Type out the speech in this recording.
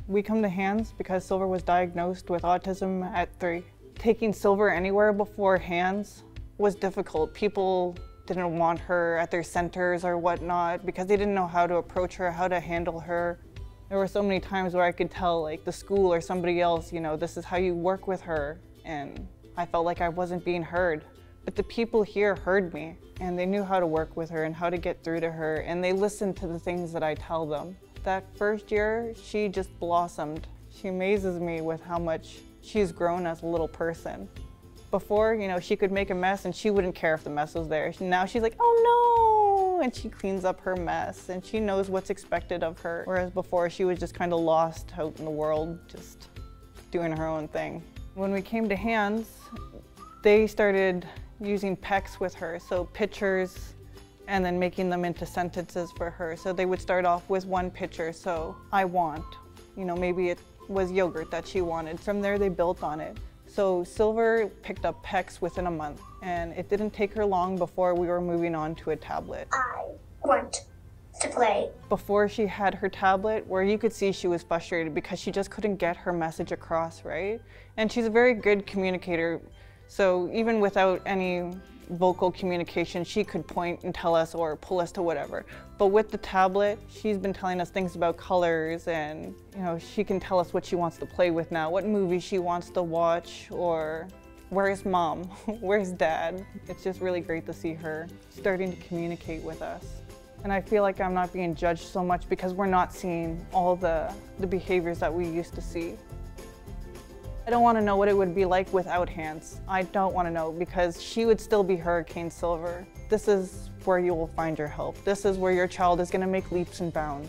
We come to Hands because Silver was diagnosed with autism at 3. Taking Silver anywhere before Hands was difficult. People didn't want her at their centers or whatnot because they didn't know how to approach her, how to handle her. There were so many times where I could tell like the school or somebody else, you know, this is how you work with her, and I felt like I wasn't being heard. But the people here heard me, and they knew how to work with her and how to get through to her, and they listened to the things that I tell them. That first year, she just blossomed. She amazes me with how much she's grown as a little person. Before, you know, she could make a mess and she wouldn't care if the mess was there. Now she's like, oh no, and she cleans up her mess and she knows what's expected of her. Whereas before, she was just kind of lost out in the world, just doing her own thing. When we came to Hands, they started using Pecks with her, so pictures, and then making them into sentences for her. So they would start off with one picture, so I want, you know, maybe it was yogurt that she wanted. From there, they built on it. So Silver picked up Pecks within a month, and it didn't take her long before we were moving on to a tablet. I want to play. Before she had her tablet, where you could see she was frustrated because she just couldn't get her message across, right? And she's a very good communicator, so even without any vocal communication, she could point and tell us or pull us to whatever. But with the tablet, she's been telling us things about colors, and you know, she can tell us what she wants to play with now, what movie she wants to watch, or where's mom, where's dad. It's just really great to see her starting to communicate with us. And I feel like I'm not being judged so much because we're not seeing all the behaviors that we used to see. I don't want to know what it would be like without Hands. I don't want to know, because she would still be Hurricane Silver. This is where you will find your help. This is where your child is going to make leaps and bounds.